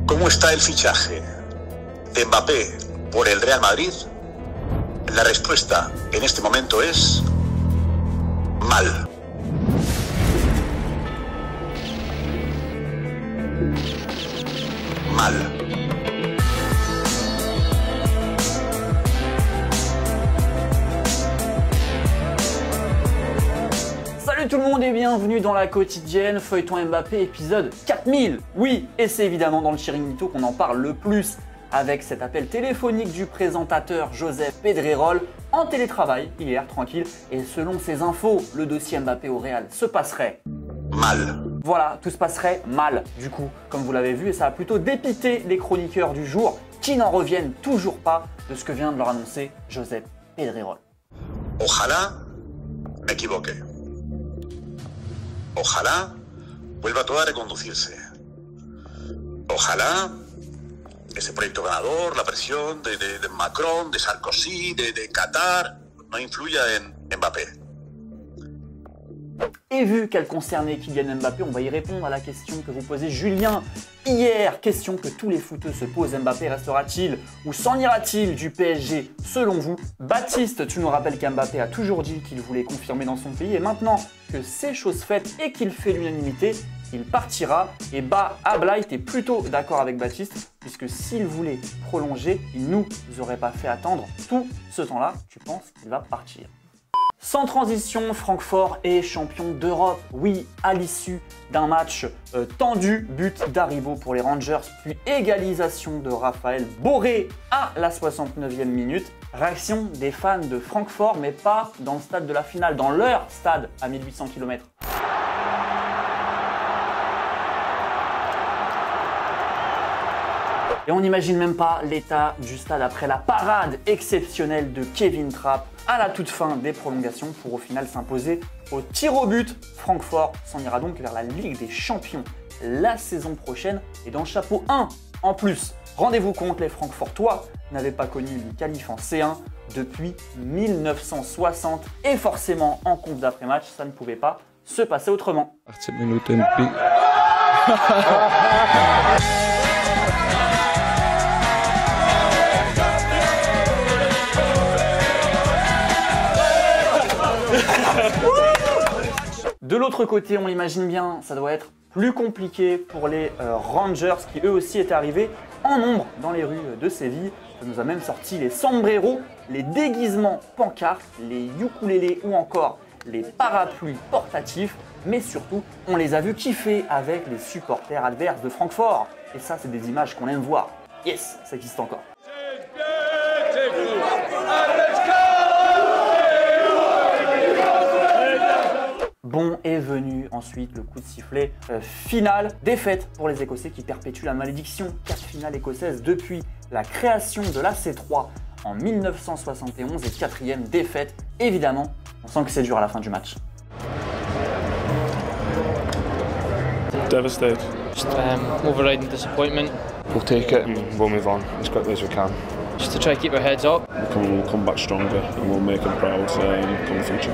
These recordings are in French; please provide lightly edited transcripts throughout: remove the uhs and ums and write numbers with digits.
¿Cómo está el fichaje de Mbappé por el Real Madrid? La respuesta en este momento es mal. Mal. Salut tout le monde et bienvenue dans la quotidienne Feuilleton Mbappé épisode 4000. Oui, et c'est évidemment dans le Chiringuito qu'on en parle le plus, avec cet appel téléphonique du présentateur Josep Pedrerol en télétravail hier, tranquille. Et selon ses infos, le dossier Mbappé au Real se passerait mal. Voilà, tout se passerait mal du coup, comme vous l'avez vu, et ça a plutôt dépité les chroniqueurs du jour qui n'en reviennent toujours pas de ce que vient de leur annoncer Josep Pedrerol. Ojalá me equivoque. Ojalá vuelva todo a reconducirse. Ojalá ese proyecto ganador, la presión de Macron, de Sarkozy, de Qatar, no influya en Mbappé. Et vu qu'elle concernait Kylian Mbappé, on va y répondre à la question que vous posez Julien hier. Question que tous les footeux se posent, Mbappé restera-t-il ou s'en ira-t-il du PSG selon vous? Baptiste, tu nous rappelles qu'Mbappé a toujours dit qu'il voulait confirmer dans son pays et maintenant que c'est chose faite et qu'il fait l'unanimité, il partira. Et Ablait est plutôt d'accord avec Baptiste puisque s'il voulait prolonger, il ne nous aurait pas fait attendre tout ce temps-là. Tu penses qu'il va partir? Sans transition, Francfort est champion d'Europe. Oui, à l'issue d'un match tendu, but d'Aribo pour les Rangers, puis égalisation de Raphaël Borré à la 69e minute. Réaction des fans de Francfort, mais pas dans le stade de la finale, dans leur stade à 1800 km. Et on n'imagine même pas l'état du stade après la parade exceptionnelle de Kevin Trapp à la toute fin des prolongations pour au final s'imposer au tir au but. Francfort s'en ira donc vers la Ligue des Champions la saison prochaine et dans le chapeau 1 en plus. Rendez-vous compte, les Francfortois n'avaient pas connu une qualif en C1 depuis 1960 et forcément en conf d'après-match, ça ne pouvait pas se passer autrement. 80 Minuten Pi. De l'autre côté, on l'imagine bien, ça doit être plus compliqué pour les Rangers qui eux aussi étaient arrivés en nombre dans les rues de Séville. Ça nous a même sorti les sombreros, les déguisements pancartes, les ukulélés ou encore les parapluies portatifs. Mais surtout, on les a vus kiffer avec les supporters adverses de Francfort. Et ça, c'est des images qu'on aime voir. Yes, ça existe encore. Bon est venu ensuite le coup de sifflet final. Défaite pour les Écossais qui perpétuent la malédiction. 4 finales écossaises depuis la création de la C3 en 1971 et 4e défaite. Évidemment, on sent que c'est dur à la fin du match. Devastated. Just overriding disappointment. We'll take it and we'll move on as quickly as we can. Just to try to keep our heads up. We'll come back stronger and we'll make them proud in the future.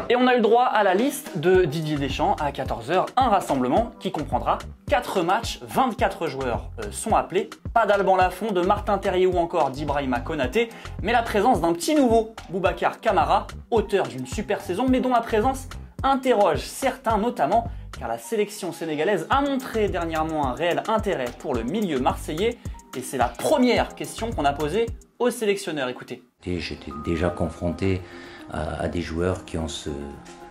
Et on a eu le droit à la liste de Didier Deschamps à 14 h, un rassemblement qui comprendra 4 matchs, 24 joueurs sont appelés, pas d'Alban Lafont, de Martin Terrier ou encore d'Ibrahima Konaté, mais la présence d'un petit nouveau, Boubacar Kamara, auteur d'une super saison, mais dont la présence interroge certains notamment, car la sélection sénégalaise a montré dernièrement un réel intérêt pour le milieu marseillais, et c'est la première question qu'on a posée au sélectionneur. Écoutez. J'étais déjà confronté à des joueurs qui ont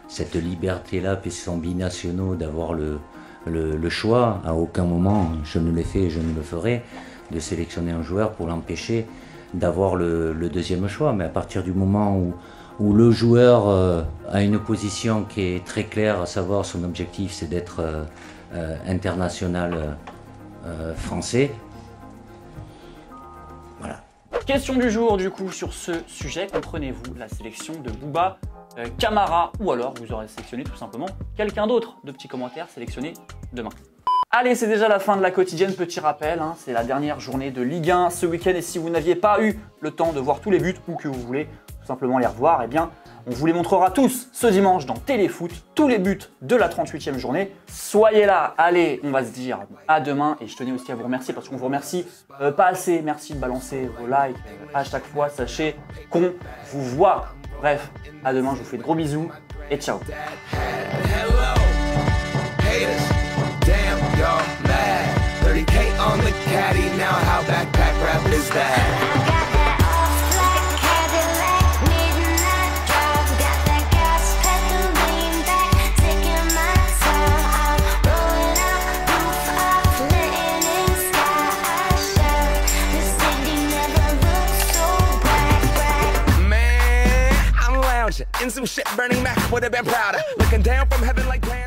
cette liberté-là, puisqu'ils sont binationaux, d'avoir le choix. À aucun moment, je ne l'ai fait et je ne le ferai, de sélectionner un joueur pour l'empêcher d'avoir le deuxième choix. Mais à partir du moment où le joueur a une position qui est très claire, à savoir son objectif c'est d'être international français. Voilà. Question du jour du coup sur ce sujet, comprenez-vous la sélection de Bouba Kamara ou alors vous aurez sélectionné tout simplement quelqu'un d'autre? De petits commentaires sélectionnés demain. Allez, c'est déjà la fin de la quotidienne. Petit rappel, hein, c'est la dernière journée de Ligue 1 ce week-end et si vous n'aviez pas eu le temps de voir tous les buts ou que vous voulez tout simplement les revoir, eh bien, on vous les montrera tous ce dimanche dans Téléfoot, tous les buts de la 38e journée. Soyez là, allez, on va se dire à demain. Et je tenais aussi à vous remercier parce qu'on vous remercie pas assez. Merci de balancer vos likes à chaque fois. Sachez qu'on vous voit. Bref, à demain, je vous fais de gros bisous et ciao. In some shit, Bernie Mac would have been prouder. Looking down from heaven like damn.